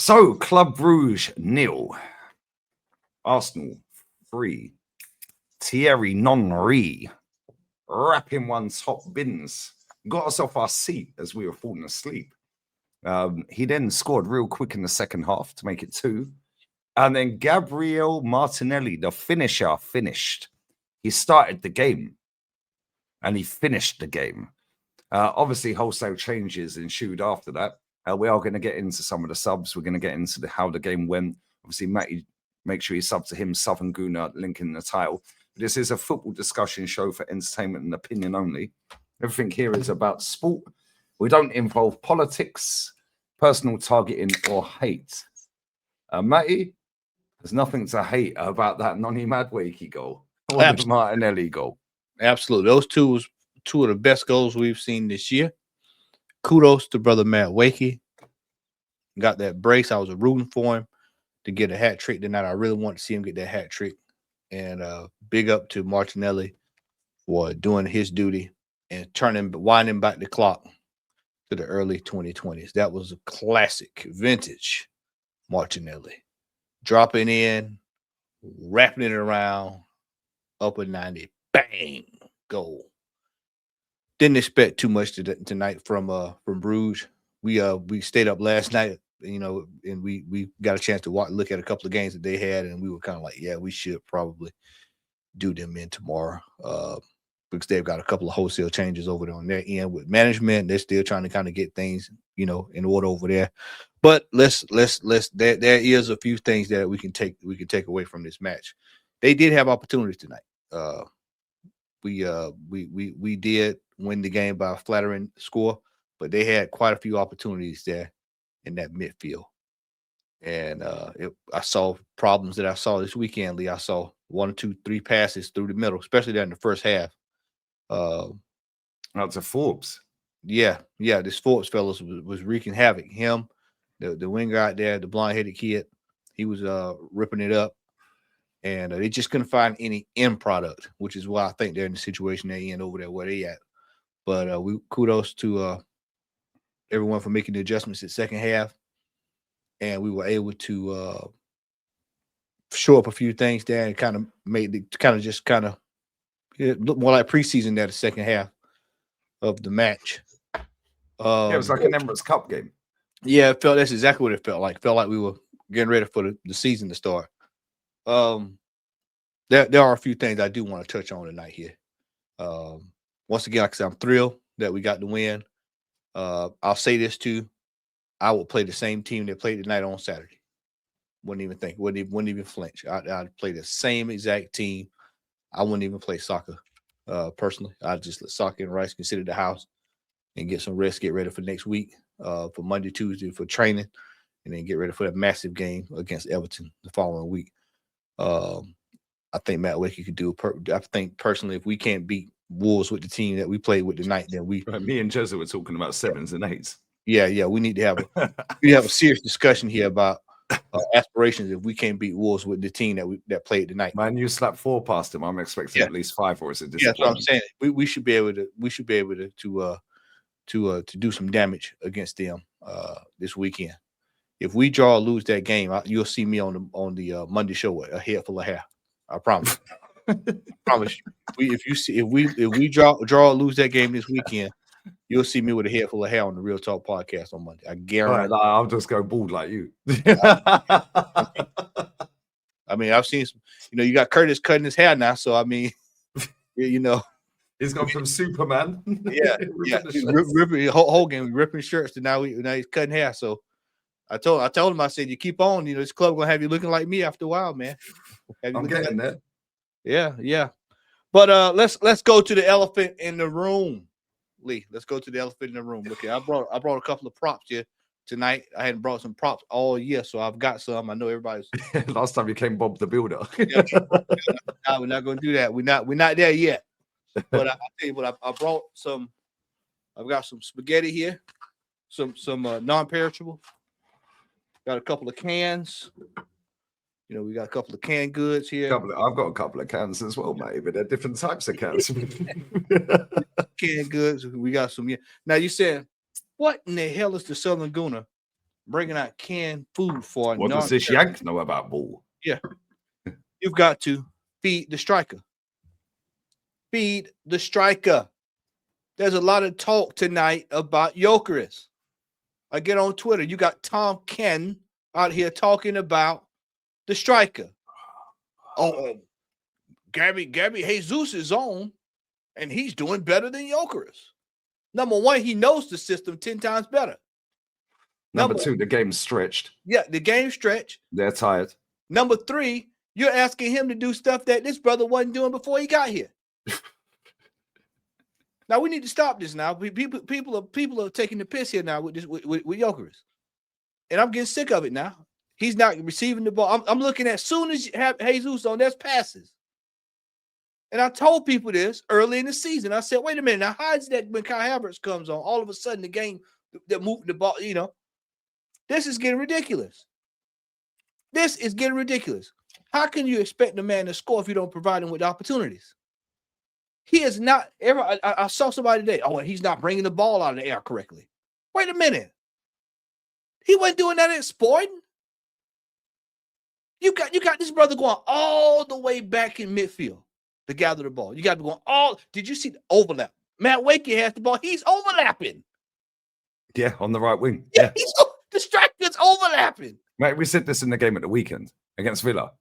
So, Club Brugge 0, Arsenal 3, Thierry Henry wrapping one top bins, got us off our seat as we were falling asleep. He then scored real quick in the second half to make it 2. And then Gabriel Martinelli, the finisher, finished. He started the game and he finished the game. Obviously, wholesale changes ensued after that. We are going to get into some of the subs. We're going to get into how the game went. Obviously, Matty, make sure you sub to him, Southern Guna, link in the title. This is a football discussion show for entertainment and opinion only. Everything here is about sport. We don't involve politics, personal targeting, or hate. Matty, there's nothing to hate about that Noni Madueke goal or the Martinelli goal. Absolutely. Those two was two of the best goals we've seen this year. Kudos to brother Madueke. Got that brace. I was rooting for him to get a hat trick tonight. I really want to see him get that hat trick. And big up to Martinelli for doing his duty and winding back the clock to the early 2020s. That was a classic, vintage Martinelli. Dropping in, wrapping it around, up at 90, bang, goal. Didn't expect too much tonight from Brugge. We stayed up last night, and we got a chance to look at a couple of games that they had, and we were kind of like, yeah, we should probably do them in tomorrow, because they've got a couple of wholesale changes over there on their end with management. They're still trying to kind of get things, in order over there. But there is a few things that we can take away from this match. They did have opportunities tonight. We did win the game by a flattering score, but they had quite a few opportunities there in that midfield. And I saw problems that I saw this weekend, Lee. I saw 1, 2, 3 passes through the middle, especially there in the first half. That's a Forbes. Yeah. This Forbes fellas was wreaking havoc. Him, the winger out there, the blonde-headed kid, he was ripping it up. And they just couldn't find any end product, which is why I think they're in the situation they're in over there where they at. But we kudos to everyone for making the adjustments in the second half. And we were able to show up a few things there and kind of made it look more like preseason there the second half of the match. It was like an Emirates Cup game. Yeah, that's exactly what it felt like. It felt like we were getting ready for the season to start. There are a few things I do want to touch on tonight here. Once again, like I said, I'm thrilled that we got the win. I'll say this too. I would play the same team that played tonight on Saturday. Wouldn't even think. Wouldn't even flinch. I'd play the same exact team. I wouldn't even play soccer. Personally, I'd just let soccer and Rice consider the house and get some rest, get ready for next week, for Monday, Tuesday for training, and then get ready for that massive game against Everton the following week. I think Madueke could do. I think personally, if we can't beat Wolves with the team that we played with tonight, then me and Jezza were talking about 7s and 8s. Yeah, we need to have a serious discussion here about aspirations if we can't beat Wolves with the team that played tonight. Man, you slapped 4 past him. I'm expecting at least 5, or is it? Yeah, that's what I'm saying. We should be able to do some damage against them this weekend. If we draw or lose that game, you'll see me on the Monday show with a head full of hair. I promise. I promise you. If we draw or lose that game this weekend, you'll see me with a head full of hair on the Real Talk podcast on Monday. I guarantee. Right, I'll just go bald like you. I mean, I've seen some. You got Curtis cutting his hair now, so I mean, he's gone from Superman. Yeah. Ripping whole game, ripping shirts to now he's cutting hair. So I told him, I said, you keep on. This club gonna have you looking like me after a while, man. I'm getting there. Yeah. But let's go to the elephant in the room. Lee, let's go to the elephant in the room. Look, I brought a couple of props here tonight. I hadn't brought some props all year, so I've got some. I know everybody's. Last time you came Bob the Builder. No, we're not going to do that. We're not there yet. But I tell you what, I brought some. I've got some spaghetti here, some non-perishable. Got a couple of cans. We got a couple of canned goods here. I've got a couple of cans as well, mate, but they're different types of cans. Canned goods. We got some. Now you said, what in the hell is the Southern Guna bringing out canned food for What does this yank know about ball? Yeah. You've got to feed the striker. Feed the striker. There's a lot of talk tonight about Gyökeres. I get on Twitter. You got Tom Ken out here talking about the striker. Oh, Gabby Jesus is on, and he's doing better than Gyökeres. Number one, he knows the system 10 times better. Number two, the game's stretched. Yeah, the game's stretched. They're tired. Number three, you're asking him to do stuff that this brother wasn't doing before he got here. Now we need to stop this. Now people are taking the piss here now with this with Gyökeres, and I'm getting sick of it now. He's not receiving the ball. I'm looking at soon as you have Jesus on, there's passes. And I told people this early in the season. I said, wait a minute. Now, how is that when Kai Havertz comes on, all of a sudden the game that moved the ball, this is getting ridiculous. This is getting ridiculous. How can you expect the man to score if you don't provide him with opportunities? He is not ever. I saw somebody today. Oh, he's not bringing the ball out of the air correctly. Wait a minute. He wasn't doing that at Sporting. You got this brother going all the way back in midfield to gather the ball. You got to go all. Did you see the overlap? Matt Wakey has the ball. He's overlapping. Yeah, on the right wing. Yeah. The striker's overlapping. Mate, we said this in the game at the weekend against Villa.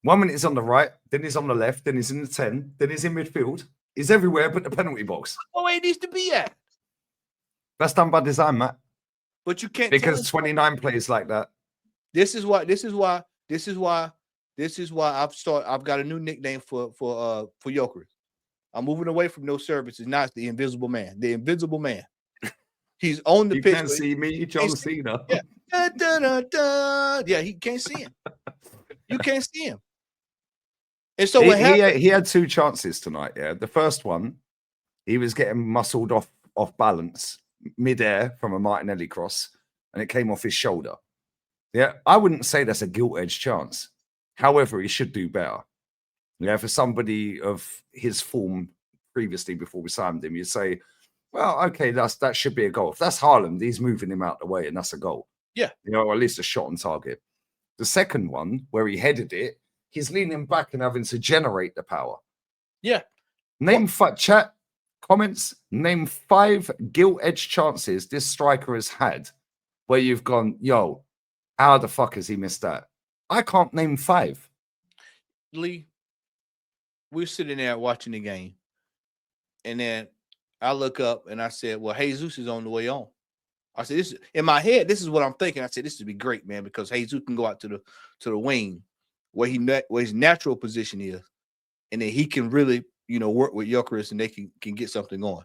1 minute he's on the right, then he's on the left, then he's in the 10, then he's in midfield. He's everywhere but the penalty box. That's where he needs to be at. That's done by design, Matt. But you can't, because 29 plays like that. This is why I've got a new nickname for Gyökeres. I'm moving away from no services. Now it's the Invisible Man. The Invisible Man. He's on the pitch. You can't see me, John Cena. Yeah. Da, da, da, da. Yeah, he can't see him. You can't see him. And so he had two chances tonight. Yeah, the first one, he was getting muscled off balance midair from a Martinelli cross, and it came off his shoulder. Yeah, I wouldn't say that's a gilt-edged chance. However, he should do better. Yeah, for somebody of his form previously before we signed him, you say, well, okay, that should be a goal. If that's Haaland, he's moving him out the way, and that's a goal. Yeah, or at least a shot on target. The second one, where he headed it, he's leaning back and having to generate the power. Yeah. Name 5 gilt-edged chances this striker has had where you've gone, yo, how the fuck has he missed that? I can't name 5. Lee, we're sitting there watching the game, and then I look up and I said, well, Jesus is on the way on. I said, this in my head, this is what I'm thinking. I said, this would be great, man, because Jesus can go out to the wing where his natural position is, and then he can really, work with Gyökeres and they can get something going.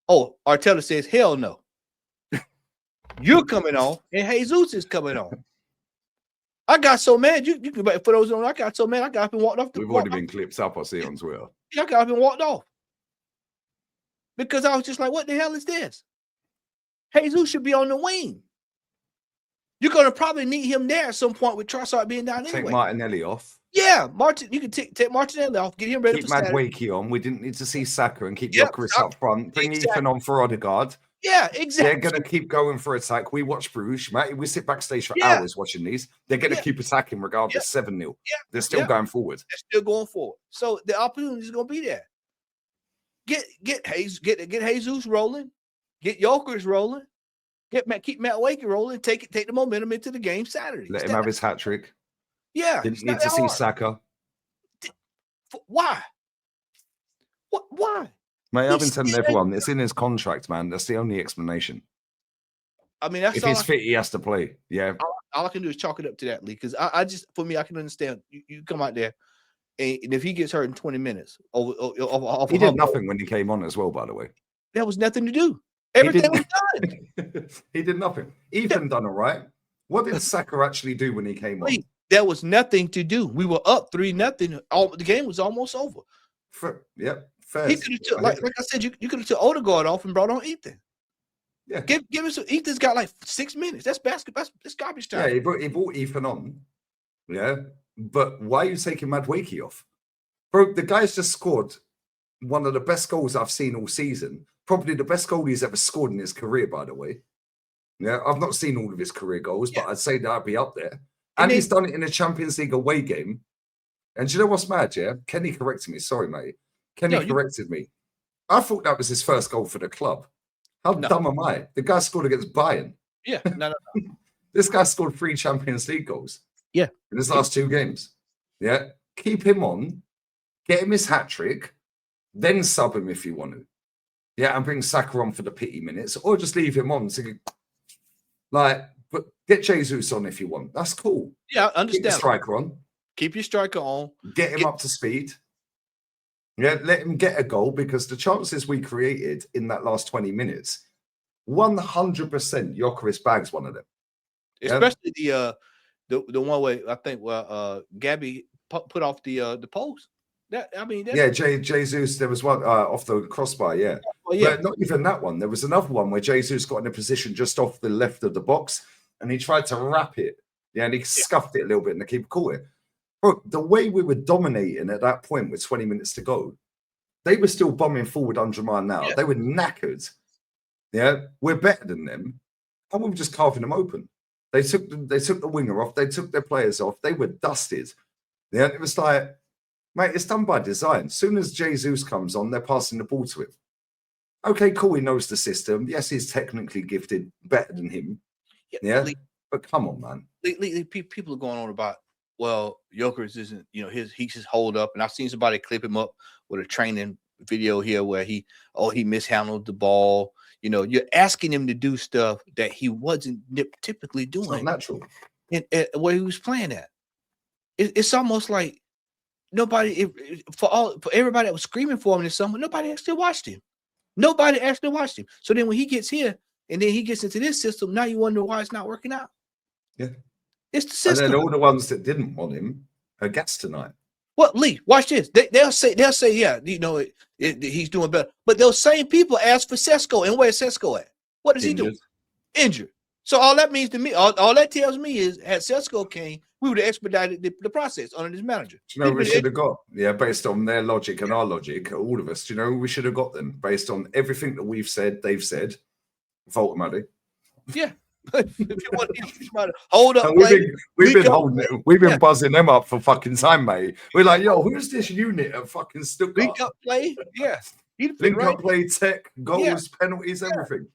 Oh, Arteta says, hell no. You're coming on, and Jesus is coming on. I got so mad. You can, for those who don't know, I got so mad. I got up and walked off. We've already been clipped up. I see on Twitter. Yeah, I got up and walked off because I was just like, "What the hell is this?" Jesus should be on the wing. You're going to probably need him there at some point with Trossard being down anyway. Take Martinelli off. Yeah, you can take Martinelli off, get him ready keep for Saturday. Keep Madueke on. We didn't need to see Saka and keep Gyökeres up front. Bring Ethan on for Odegaard. Yeah, exactly. They're going to keep going for attack. We watch Brugge, mate. We sit backstage for hours watching these. They're going to keep attacking regardless. 7-0. Yeah. They're still going forward. They're still going forward. So the opportunity is going to be there. Get Jesus rolling. Get Gyökeres rolling. Keep Matt Wakey rolling. Take the momentum into the game Saturday. Let him have his hat trick. Yeah. Didn't need to see Saka. Why? Why? Mate, I've been telling everyone it's in his contract, man. That's the only explanation. I mean, that's if he's fit, he has to play. Yeah. All I can do is chalk it up to that, Lee. Because I just, for me, I can understand. You come out there, and if he gets hurt in 20 minutes, he did nothing when he came on as well. By the way, there was nothing to do. Everything was done. He did nothing. Ethan done all right. What did Saka actually do when he came on? There was nothing to do. We were up 3-0. The game was almost over. Fair. He could have took, like I said, you could have took Odegaard off and brought on Ethan. Yeah, give him some. Ethan's got like 6 minutes. That's basketball. That's garbage time. Yeah, he brought Ethan on. Yeah, but why are you taking Madueke off, bro? The guy's just scored one of the best goals I've seen all season. Probably the best goal he's ever scored in his career, by the way. Yeah, I've not seen all of his career goals, but I'd say that'd be up there. And And he's done it in a Champions League away game. And do you know what's mad, yeah? Kenny corrected me. Sorry, mate. Kenny corrected me. I thought that was his first goal for the club. How dumb am I? The guy scored against Bayern. Yeah, no. This guy scored 3 Champions League goals. Yeah. In his last 2 games. Yeah. Keep him on. Get him his hat-trick. Then sub him if you want to. Yeah, and bring Saka on for the pity minutes. Or just leave him on to... But get Jesus on if you want. That's cool. Yeah, I understand. Keep the striker on. Keep your striker on. Get him up to speed. Yeah, let him get a goal because the chances we created in that last 20 minutes, 100% Gyökeres bags one of them. Especially the one way I think Gabby put off the post. Jesus. There was one off the crossbar. Yeah, but not even that one. There was another one where Jesus got in a position just off the left of the box, and he tried to wrap it. Yeah, and he scuffed it a little bit, and the keeper caught it. Bro, the way we were dominating at that point with 20 minutes to go, they were still bombing forward under mine now. They were knackered. Yeah, we're better than them, and we were just carving them open. They took the winger off. They took their players off. They were dusted. Yeah, it was like, mate, it's done by design. As soon as Jesus comes on, they're passing the ball to him. Okay, cool. He knows the system. Yes, he's technically gifted, better than him. Yeah, but come on, man. People are going on about, well, Gyökeres isn't, he's just hold up. And I've seen somebody clip him up with a training video here where he mishandled the ball. You're asking him to do stuff that he wasn't typically doing. It's not natural. And where he was playing at. It's almost like nobody, for everybody that was screaming for him this summer, nobody actually watched him. Nobody actually watched him. So then when he gets here and then he gets into this system, now you wonder why it's not working out. Yeah. It's the system. And then all the ones that didn't want him are gassed tonight. What, Lee? Watch this. They'll say, yeah, he's doing better. But those same people ask for Sesko, and where's Sesko at? What does he do? Injured. So all that means to me, all that tells me is, had Sesko came, we would have expedited the process under this manager. Do you know we should have got? Yeah, based on their logic and our logic, all of us. Do you know we should have got them based on everything that we've said, they've said. Vote money. Yeah. If you want to hold up, we've been buzzing them up for fucking time, mate. We're like, yo, who's this unit at fucking Stuttgart? Link up play, link up play, tech, goals, penalties, everything.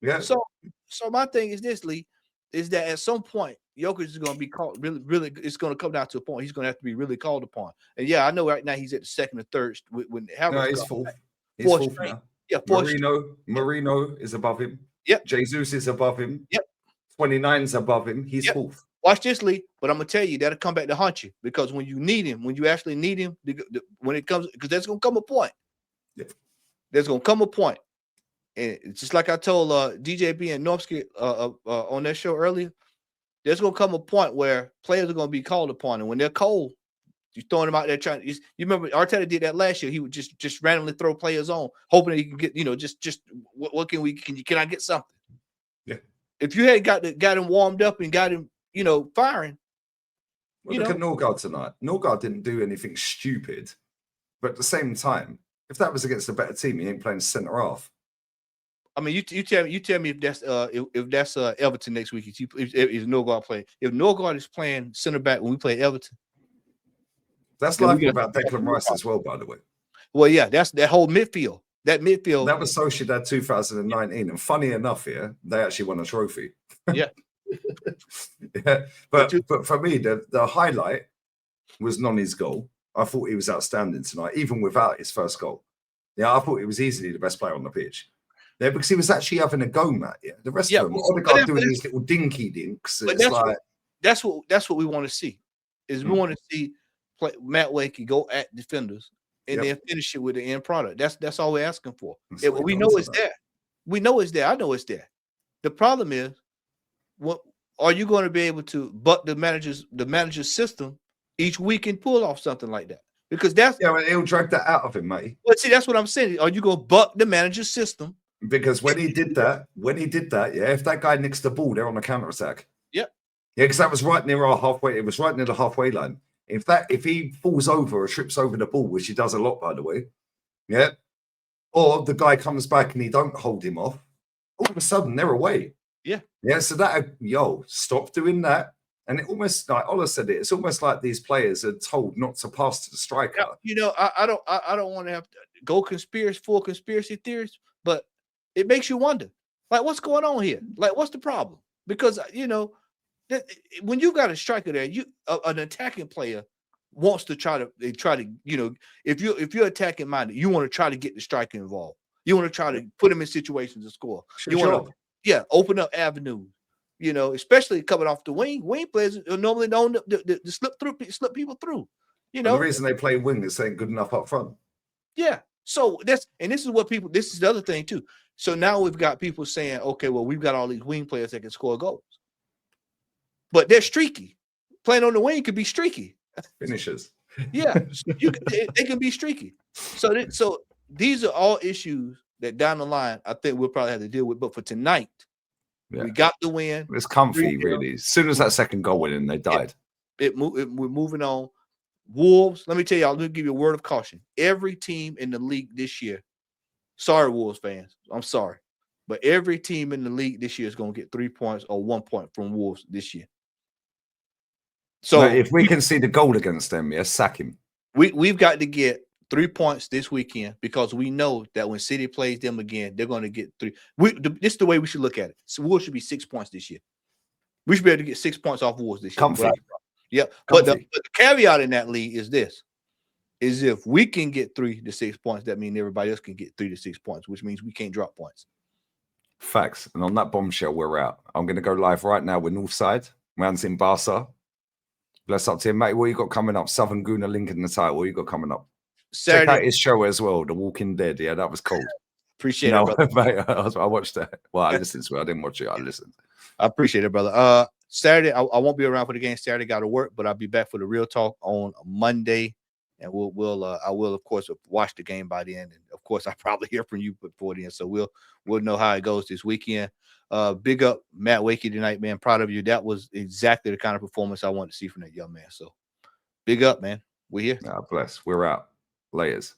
Yeah. So my thing is this, Lee, is that at some point Gyökeres is going to be called really. It's going to come down to a point he's going to have to be really called upon. And I know right now he's at the second or third. When he's fourth. He's fourth now. Yeah, Marino is above him. Yep. Jesus is above him. Yep. 29's above him. He's fourth. Watch this, Lee. But I'm gonna tell you that'll come back to haunt you because when you need him, when you actually need him, when it comes, because there's gonna come a point. Yeah. There's gonna come a point, and it's just like I told DJB and Norski on that show earlier. There's gonna come a point where players are gonna be called upon, and when they're cold, you're throwing them out there trying. You remember Arteta did that last year. He would just randomly throw players on, hoping that he can get, just what can I get something? Yeah. If you had got him warmed up and got him, firing. Look at Norgard tonight. Norgard didn't do anything stupid, but at the same time, if that was against a better team, he ain't playing centre half. I mean, you tell me if that's Everton next week. If Norgard playing, if Norgard is playing centre back when we play Everton. That's like about Declan Rice as well, by the way. Well, yeah, that's that whole midfield. That midfield. That was Sociedad 2019. And funny enough, they actually won a trophy. Yeah. But for me, the highlight was Noni's goal. I thought he was outstanding tonight, even without his first goal. Yeah, I thought he was easily the best player on the pitch. Yeah, because he was actually having a go, Matt. Yeah, the rest of them, Odegaard doing these little dinky dinks. That's what we want to see. We want to see Matt Wakey go at defenders and then finish it with the end product. That's all we're asking for. We know it's there. We know it's there. I know it's there. The problem is, what are you going to be able to buck the manager's system each week and pull off something like that? Because he'll drag that out of him, mate. But see, that's what I'm saying. Are you going to buck the manager's system? Because when he did that, if that guy nicks the ball, they're on a counter attack. Yeah, because that was right near our halfway. It was right near the halfway line. If he falls over or trips over the ball, which he does a lot, by the way, or the guy comes back and he don't hold him off, all of a sudden they're away. Yeah. Yeah, so that stop doing that. And it almost like Ola said it's almost like these players are told not to pass to the striker. Now, you know, I don't want to have to go full conspiracy theories, but it makes you wonder, like, what's going on here? Like, what's the problem? Because you know, when you got a striker there, an attacking player wants to try to you know, if you're attacking minded, you want to try to get the striker involved. You want to try to put him in situations to score. You want to open up avenues. You know, especially coming off the wing. Wing players are normally known to slip people through. You know, and the reason they play wing is they ain't good enough up front. Yeah. So this is the other thing too. So now we've got people saying, okay, well, we've got all these wing players that can score goals, but they're streaky. Playing on the wing could be streaky. Finishers. Yeah, they can be streaky. So these are all issues that down the line I think we'll probably have to deal with. But for tonight, we got the win. It's comfy, really. As soon as that second goal went in, they died. We're moving on. Wolves, let me tell you, I'll give you a word of caution. Every team in the league this year, sorry, Wolves fans, I'm sorry, but every team in the league this year is going to get 3 points or 1 point from Wolves this year. So if we can see the goal against them, sack him. We've got to get 3 points this weekend because we know that when City plays them again, they're going to get 3. This is the way we should look at it. So Wolves should be 6 points this year. We should be able to get 6 points off Wolves this year. Comfy. Yeah, but the caveat in that league is this: is if we can get 3 to 6 points, that means everybody else can get 3 to 6 points, which means we can't drop points. Facts. And on that bombshell, we're out. I'm going to go live right now with Northside. Man's in Barca. Bless up to him, mate. What you got coming up? Southern Guna link in the title. What you got coming up? Saturday. Check out his show as well, The Walking Dead. Yeah, that was cool. Appreciate it, mate. I watched that. Well, I listened to it. I didn't watch it. I listened. I appreciate it, brother. Saturday, I won't be around for the game Saturday. Got to work, but I'll be back for the real talk on Monday, and I will of course watch the game by then, and of course I'll probably hear from you before then. So we'll know how it goes this weekend. Big up Matt Wakey tonight, man. Proud of you. That was exactly the kind of performance I want to see from that young man. So big up, man. We're here. God bless. We're out. Layers.